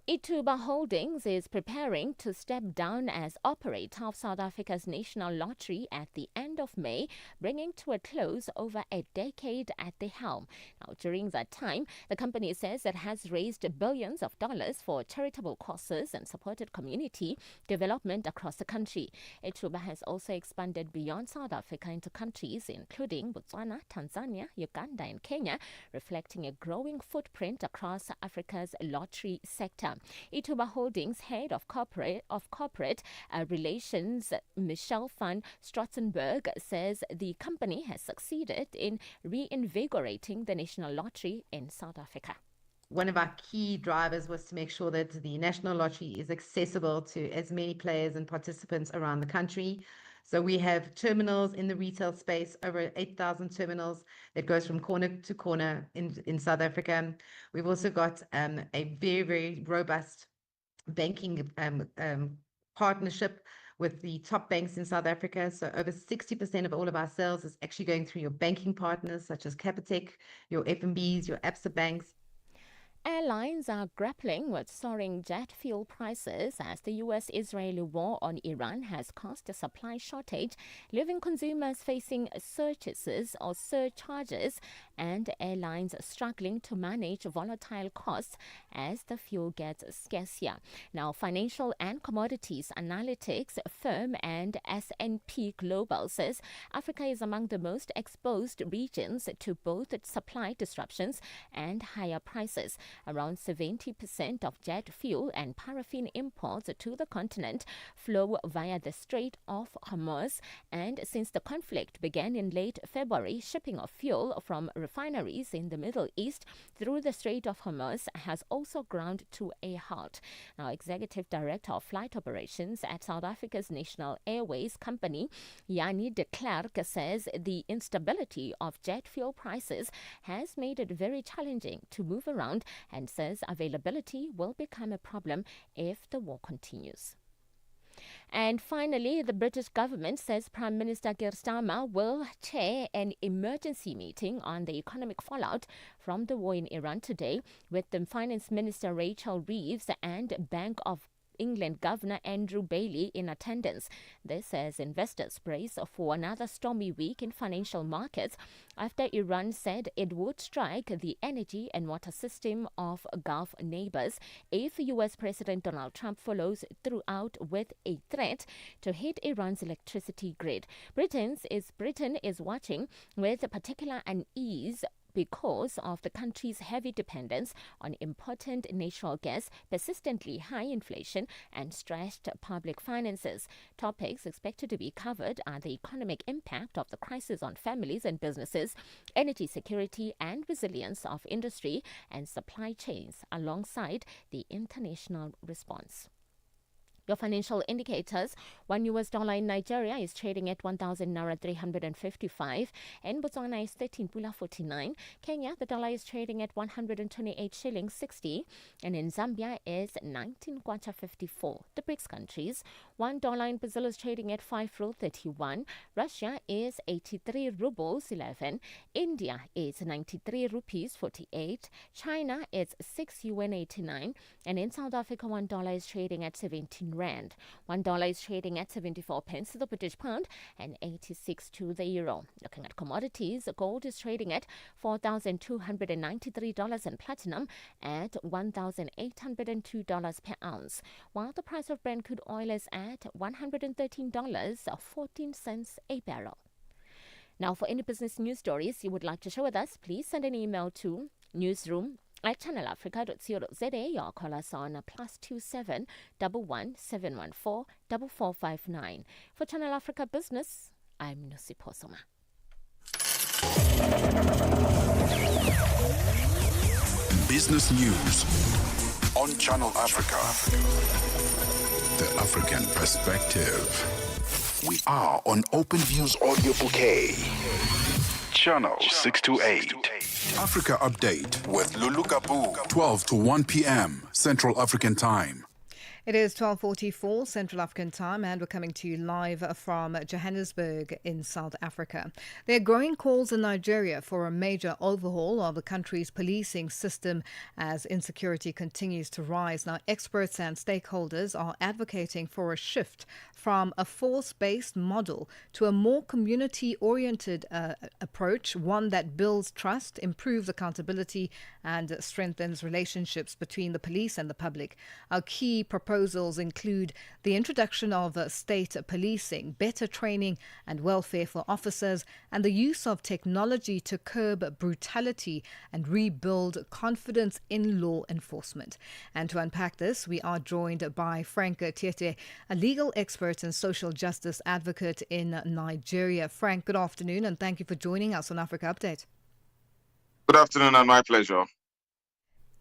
Ituba Holdings is preparing to step down as operator of South Africa's National Lottery at the end of May, bringing to a close over a decade at the helm. Now, during that time, the company says it has raised billions of dollars for charitable causes and supported community development across the country. Ituba has also expanded beyond South Africa into countries including Botswana, Tanzania, Uganda and Kenya, reflecting a growing footprint across Africa's lottery sector. Ituba Holdings head of corporate relations, Michelle van Strotzenberg, says the company has succeeded in reinvigorating the National Lottery in South Africa. One of our key drivers was to make sure that the National Lottery is accessible to as many players and participants around the country. So we have terminals in the retail space, over 8,000 terminals that goes from corner to corner in South Africa. We've also got a very, very robust banking partnership with the top banks in South Africa. So over 60% of all of our sales is actually going through your banking partners, such as Capitec, your FNBs, your Absa banks. Airlines are grappling with soaring jet fuel prices as the US-Israeli war on Iran has caused a supply shortage, leaving consumers facing surcharges and airlines struggling to manage volatile costs as the fuel gets scarcer. Now, financial and commodities analytics firm and S&P Global says Africa is among the most exposed regions to both supply disruptions and higher prices. Around 70% of jet fuel and paraffin imports to the continent flow via the Strait of Hormuz, and since the conflict began in late February, shipping of fuel from refineries in the Middle East through the Strait of Hormuz has also ground to a halt. Now, Executive Director of Flight Operations at South Africa's National Airways company, Yanni de Klerk, says the instability of jet fuel prices has made it very challenging to move around, and says availability will become a problem if the war continues. And finally, the British government says Prime Minister Keir Starmer will chair an emergency meeting on the economic fallout from the war in Iran today, with the Finance Minister Rachel Reeves and Bank of England Governor Andrew Bailey in attendance. This as investors brace for another stormy week in financial markets after Iran said it would strike the energy and water system of Gulf neighbors if US President Donald Trump follows throughout with a threat to hit Iran's electricity grid. Britain is watching with particular unease because of the country's heavy dependence on important natural gas, persistently high inflation, and stressed public finances. Topics expected to be covered are the economic impact of the crisis on families and businesses, energy security and resilience of industry and supply chains, alongside the international response. Your financial indicators: $1 in Nigeria is trading at 1,000 Naira 355. In Botswana is 13 Pula 49. Kenya, the dollar is trading at 128 shillings 60. And in Zambia is 19 Kwacha 54. The BRICS countries: $1 in Brazil is trading at 5 Rupee 31. Russia is 83 rubles 11. India is 93 rupees 48. China is 6 yuan 89. And in South Africa, $1 is trading at 17 rand. $1 is trading at 74 pence to the British pound and 86 to the euro. Looking at commodities, gold is trading at $4,293 and platinum at $1,802 per ounce, while the price of Brent crude oil is at $113.14 a barrel. Now, for any business news stories you would like to share with us, please send an email to newsroom@channelafrica.co.za or call us on +27 11 714 4459. For Channel Africa Business, I'm Nosipho Soma. Business news on Channel Africa. The African perspective. We are on OpenView's audio bouquet. Channel 628. Africa Update with Lulu Gaboo, 12 to 1 p.m. Central African Time. It is 12:44 Central African time, and we're coming to you live from Johannesburg in South Africa. There are growing calls in Nigeria for a major overhaul of the country's policing system as insecurity continues to rise. Now, experts and stakeholders are advocating for a shift from a force-based model to a more community-oriented approach, one that builds trust, improves accountability, and strengthens relationships between the police and the public. Our key proposals include the introduction of state policing, better training and welfare for officers, and the use of technology to curb brutality and rebuild confidence in law enforcement. And to unpack this, we are joined by Frank Tiete, a legal expert and social justice advocate in Nigeria. Frank, good afternoon, and thank you for joining us on Africa Update. Good afternoon, and my pleasure.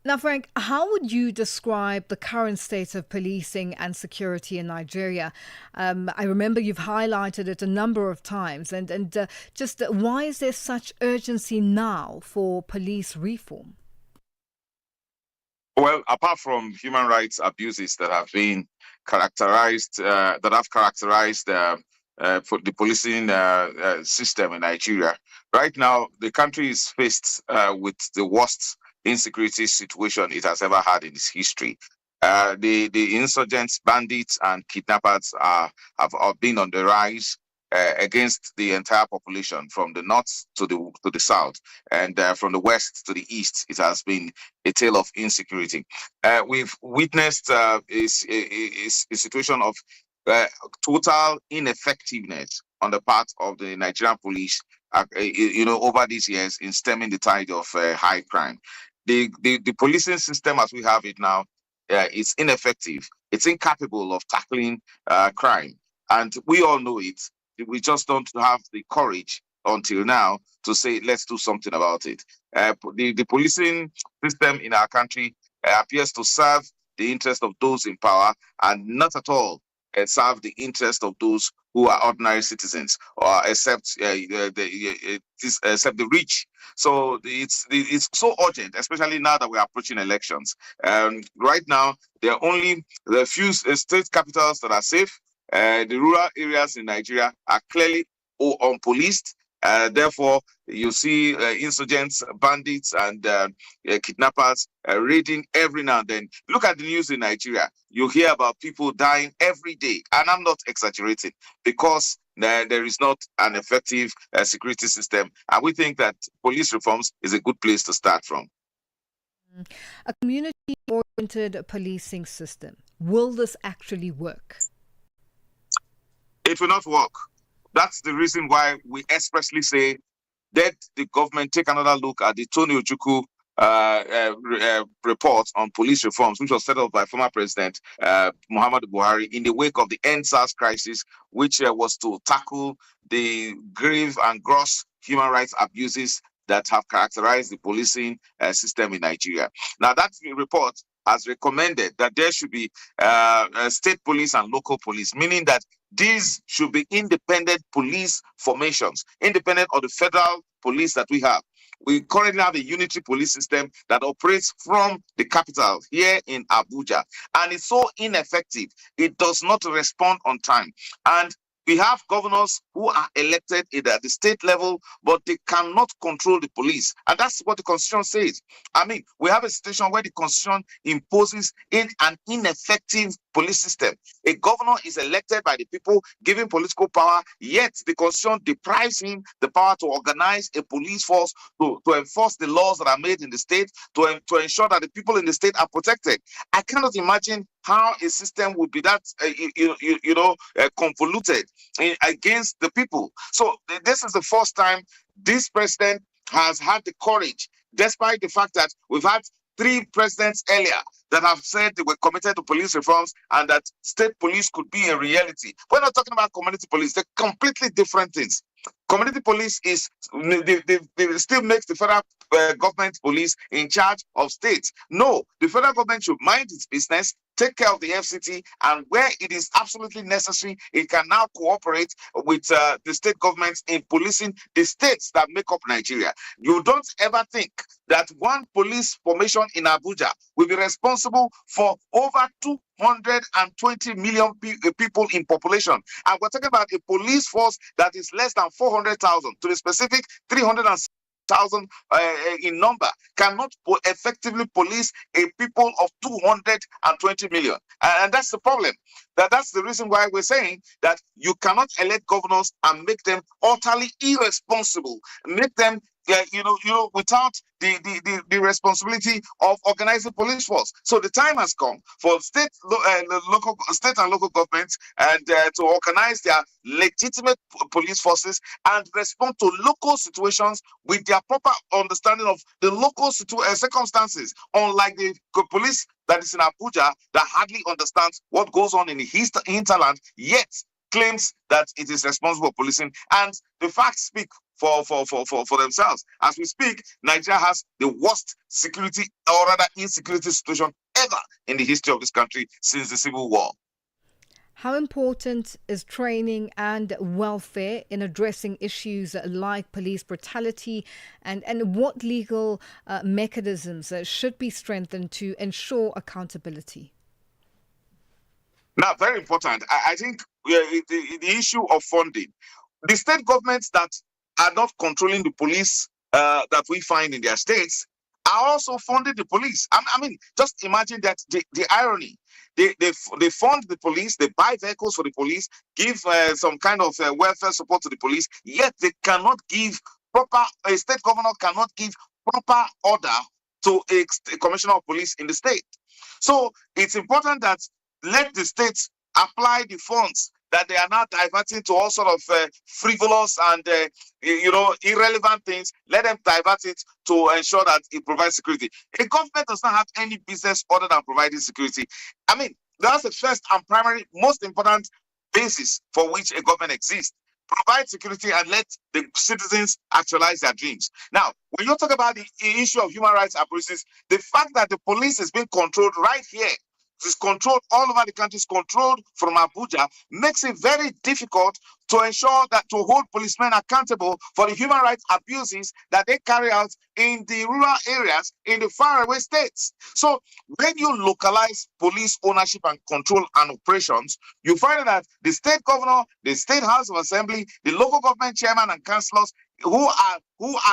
Now, Frank, how would you describe the current state of policing and security in Nigeria? I remember you've highlighted it a number of times, and just why is there such urgency now for police reform? Well, apart from human rights abuses that have been characterized, for the policing system in Nigeria, right now the country is faced with the worst insecurity situation it has ever had in its history. The insurgents, bandits, and kidnappers have been on the rise against the entire population, from the north to the south, and from the west to the east. It has been a tale of insecurity. We've witnessed a situation of total ineffectiveness on the part of the Nigerian police, over these years in stemming the tide of high crime. The policing system as we have it now is ineffective. It's incapable of tackling crime, and we all know it. We just don't have the courage until now to say, let's do something about it. The policing system in our country appears to serve the interest of those in power, and not at all serve the interest of those who are ordinary citizens, or except the rich. So it's so urgent, especially now that we are approaching elections. Right now, there are only the few state capitals that are safe. The rural areas in Nigeria are clearly unpoliced. Therefore, you see insurgents, bandits, and kidnappers raiding every now and then. Look at the news in Nigeria. You hear about people dying every day, and I'm not exaggerating, because there is not an effective security system. And we think that police reforms is a good place to start from. A community-oriented policing system. Will this actually work? It will not work. That's the reason why we expressly say that the government take another look at the Tony Ojukwu report on police reforms, which was set up by former President Muhammadu Buhari in the wake of the EndSARS crisis, which was to tackle the grave and gross human rights abuses that have characterized the policing system in Nigeria. Now, that report has recommended that there should be state police and local police, meaning that these should be independent police formations, independent of the federal police that we have. We currently have a unitary police system that operates from the capital here in Abuja, and it's so ineffective. It does not respond on time. And we have governors who are elected at the state level, but they cannot control the police. And that's what the Constitution says. I mean, we have a situation where the Constitution imposes an ineffective police system. A governor is elected by the people, given political power, yet the Constitution deprives him the power to organize a police force to enforce the laws that are made in the state, to ensure that the people in the state are protected. I cannot imagine how a system would be that convoluted against the people. So this is the first time this president has had the courage, despite the fact that we've had 3 presidents earlier that have said they were committed to police reforms and that state police could be a reality. We're not talking about community police. They're completely different things. Community police is they still makes the federal government police in charge of states. No, the federal government should mind its business, take care of the FCT, and where it is absolutely necessary, it can now cooperate with the state governments in policing the states that make up Nigeria. You don't ever think that one police formation in Abuja will be responsible for over 220 million people in population. And we're talking about a police force that is less than 400,000. To be specific, 300,000 in number cannot effectively police a people of 220 million. And that's the problem. That's the reason why we're saying that you cannot elect governors and make them utterly irresponsible, make them without the responsibility of organizing police force. So the time has come for state and local governments and to organize their legitimate police forces and respond to local situations with their proper understanding of the local circumstances. Unlike the police that is in Abuja that hardly understands what goes on in the hinterland, yet claims that it is responsible for policing, and the facts speak for themselves. As we speak, Nigeria has the worst security, or rather insecurity situation ever in the history of this country since the Civil War. How important is training and welfare in addressing issues like police brutality, and what legal mechanisms should be strengthened to ensure accountability? Now, very important. I think the issue of funding. The state governments that are not controlling the police that we find in their states are also funding the police. I mean, just imagine that the irony. They fund the police, they buy vehicles for the police, give some kind of welfare support to the police, yet they cannot give a state governor cannot give proper order to a commissioner of police in the state. So it's important that let the states apply the funds that they are now diverting to all sort of frivolous and irrelevant things. Let them divert it to ensure that it provides security. A government does not have any business other than providing security. I mean, that's the first and primary, most important basis for which a government exists. Provide security and let the citizens actualize their dreams. Now, when you talk about the issue of human rights abuses, the fact that the police is being controlled right here, is controlled all over the country, is controlled from Abuja, makes it very difficult to ensure that to hold policemen accountable for the human rights abuses that they carry out in the rural areas in the faraway states. So when you localize police ownership and control and operations, you find that the state governor, the state house of assembly, the local government chairman and councillors who are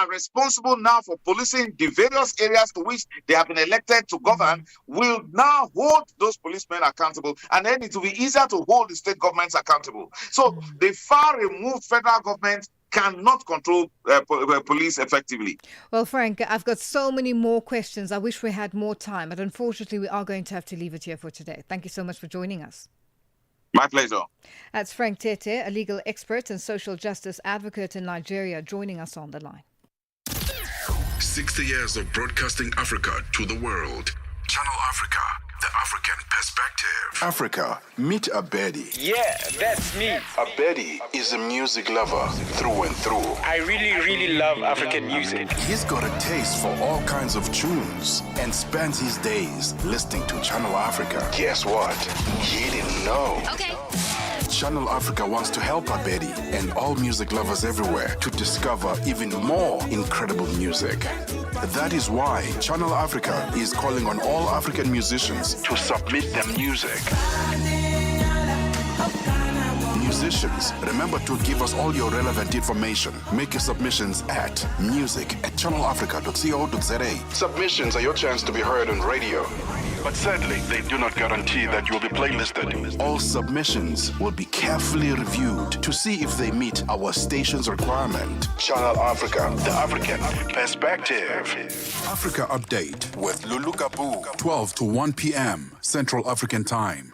responsible now for policing the various areas to which they have been elected to govern will now hold those policemen accountable, and then it will be easier to hold the state governments accountable. So the far removed federal government cannot control police effectively. Well, Frank, I've got so many more questions. I wish we had more time, but unfortunately we are going to have to leave it here for today. Thank you so much for joining us. My pleasure. That's Frank Tete, a legal expert and social justice advocate in Nigeria, joining us on the line. 60 years of broadcasting Africa to the world. Channel Africa, the African perspective. Africa, meet Abedi. Yeah, that's me. Abedi is a music lover through and through. I really love African music. He's got a taste for all kinds of tunes and spends his days listening to Channel Africa. Guess what? He didn't know. Okay. Channel Africa wants to help Abedi and all music lovers everywhere to discover even more incredible music. That is why Channel Africa is calling on all African musicians to submit their music. Musicians, remember to give us all your relevant information. Make your submissions at music@channelafrica.co.za. Submissions are your chance to be heard on radio. But sadly, they do not guarantee that you will be playlisted. All submissions will be carefully reviewed to see if they meet our station's requirement. Channel Africa, the African perspective. Africa Update with Lulu Gaboo, 12 to 1 p.m. Central African Time.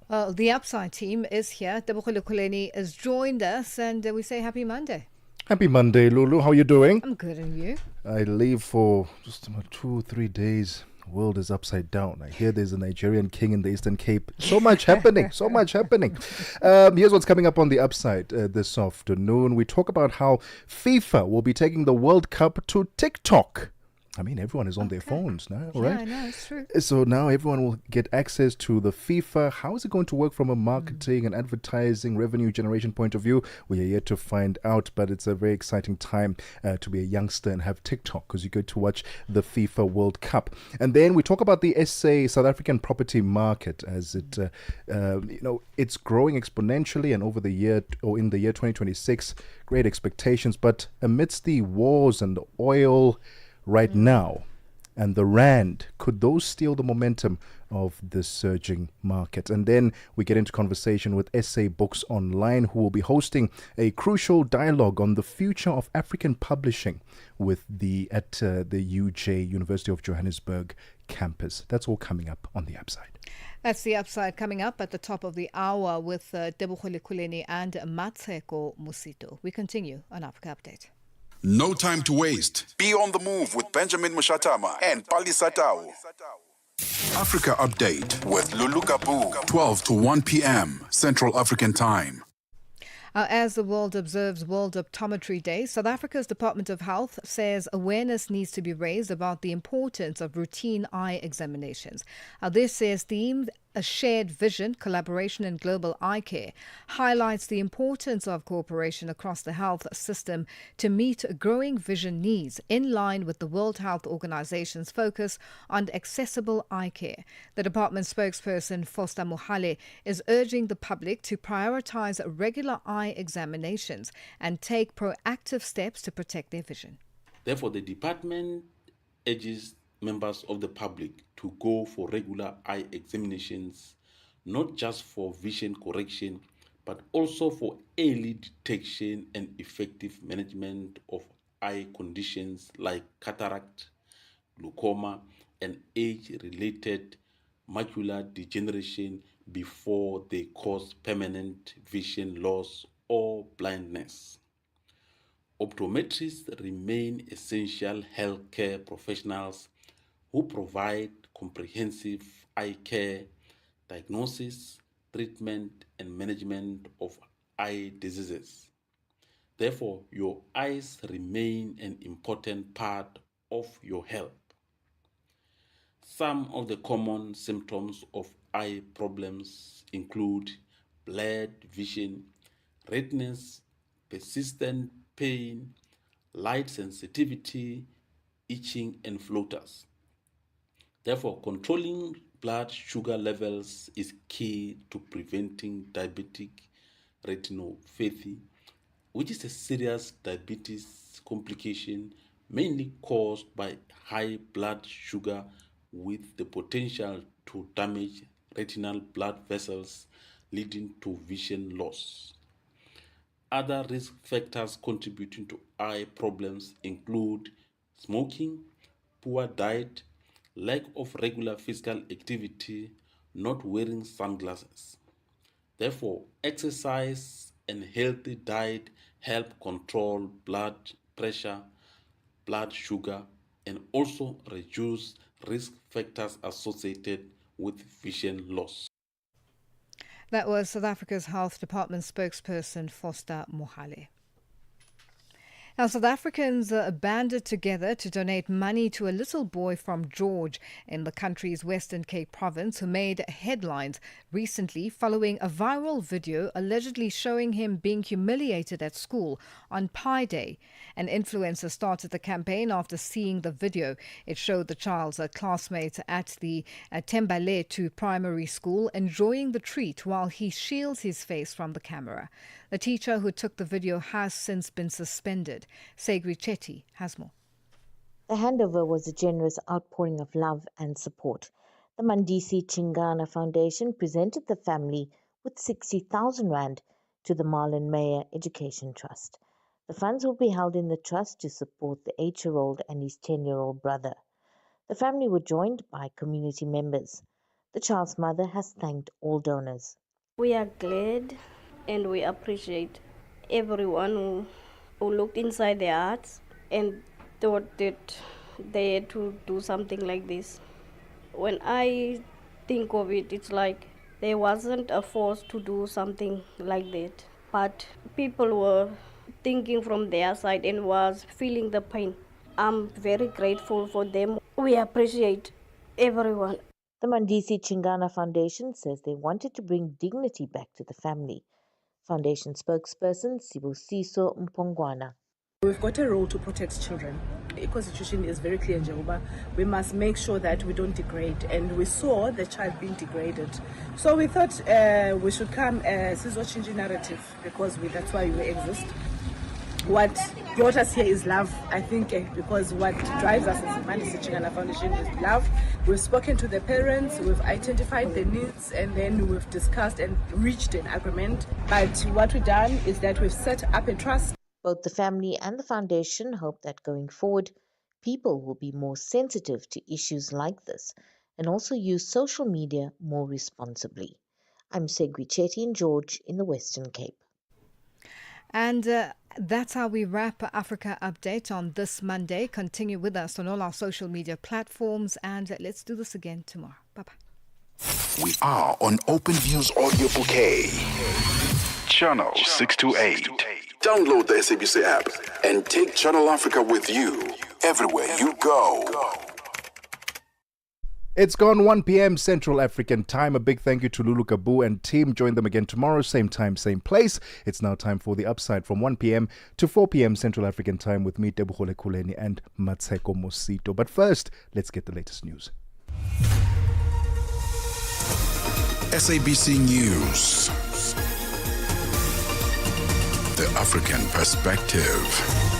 Well, the Upside team is here. Debukele Kuleni has joined us, and we say happy Monday. Happy Monday, Lulu. How are you doing? I'm good, and you? I leave for just about 2-3 days. World is upside down. I hear there's a Nigerian king in the Eastern Cape. So much happening. So much happening. Here's what's coming up on the Upside this afternoon. We talk about how FIFA will be taking the World Cup to TikTok. I mean, everyone is on their phones now, Yeah, right? I know, it's true. So now everyone will get access to the FIFA. How is it going to work from a marketing and advertising revenue generation point of view? We are yet to find out, but it's a very exciting time to be a youngster and have TikTok, because you go to watch the FIFA World Cup. And then we talk about the South African property market, as it, it's growing exponentially, and over the year, or in the year 2026, great expectations. But amidst the wars and the oil right now, and the rand, could those steal the momentum of the surging market? And then we get into conversation with SA Books Online, who will be hosting a crucial dialogue on the future of African publishing at the UJ, University of Johannesburg campus. That's all coming up on the Upside. That's the Upside coming up at the top of the hour with Debohole Kuleni and Matseko Musito. We continue on Africa Update. No time to waste. Be on the move with Benjamin Mushatama and Pali Satau. Africa Update with Lulu Gaboo, 12 to 1 p.m. Central African Time. As the world observes World Optometry Day, South Africa's Department of Health says awareness needs to be raised about the importance of routine eye examinations. This year's theme, A Shared Vision, Collaboration in Global Eye Care, highlights the importance of cooperation across the health system to meet growing vision needs, in line with the World Health Organization's focus on accessible eye care. The department spokesperson, Foster Mohale, is urging the public to prioritize regular eye examinations and take proactive steps to protect their vision. Therefore, the department urges members of the public to go for regular eye examinations, not just for vision correction, but also for early detection and effective management of eye conditions like cataract, glaucoma, and age-related macular degeneration before they cause permanent vision loss or blindness. Optometrists remain essential healthcare professionals who provide comprehensive eye care, diagnosis, treatment, and management of eye diseases. Therefore, your eyes remain an important part of your health. Some of the common symptoms of eye problems include blurred vision, redness, persistent pain, light sensitivity, itching, and floaters. Therefore, controlling blood sugar levels is key to preventing diabetic retinopathy, which is a serious diabetes complication mainly caused by high blood sugar with the potential to damage retinal blood vessels, leading to vision loss. Other risk factors contributing to eye problems include smoking, poor diet, lack of regular physical activity, not wearing sunglasses. Therefore, exercise and healthy diet help control blood pressure, blood sugar, and also reduce risk factors associated with vision loss. That was South Africa's Health Department spokesperson Foster Mohale. Now, South Africans banded together to donate money to a little boy from George in the country's Western Cape province who made headlines recently following a viral video allegedly showing him being humiliated at school on Pi Day. An influencer started the campaign after seeing the video. It showed the child's classmates at the Tembaletu primary school enjoying the treat while he shields his face from the camera. The teacher who took the video has since been suspended. Segri Chetty has more. The handover was a generous outpouring of love and support. The Mandisi Chingana Foundation presented the family with 60,000 rand to the Marlon Meyer Education Trust. The funds will be held in the trust to support the 8-year-old and his 10-year-old brother. The family were joined by community members. The child's mother has thanked all donors. We are glad and we appreciate everyone who looked inside their hearts and thought that they had to do something like this. When I think of it, it's like there wasn't a force to do something like that, but people were thinking from their side and was feeling the pain. I'm very grateful for them. We appreciate everyone. The Mandisi Chingana Foundation says they wanted to bring dignity back to the family. Foundation spokesperson Sibusiso Mpongwana. We've got a role to protect children. The Constitution is very clear, Jehovah. We must make sure that we don't degrade, and we saw the child being degraded. So we thought we should come Sizo Chinji narrative, because that's why we exist. What brought us here is love, I think, because what drives us as the Mandisi Chingana Foundation is love. We've spoken to the parents, we've identified the needs, and then we've discussed and reached an agreement. But what we've done is that we've set up a trust. Both the family and the foundation hope that going forward, people will be more sensitive to issues like this and also use social media more responsibly. I'm Segwi Chetty and George in the Western Cape. And that's how we wrap Africa Update on this Monday. Continue with us on all our social media platforms, and let's do this again tomorrow. Bye-bye. We are on OpenView's audio bouquet. Channel 628. Download the SABC app and take Channel Africa with you everywhere you go. It's gone 1 p.m. Central African time. A big thank you to Lulu Gaboo and team. Join them again tomorrow, same time, same place. It's now time for The Upside from 1 p.m. to 4 p.m. Central African time with me, Tebohole Kuleni and Matseko Mosito. But first, let's get the latest news. SABC News. The African Perspective.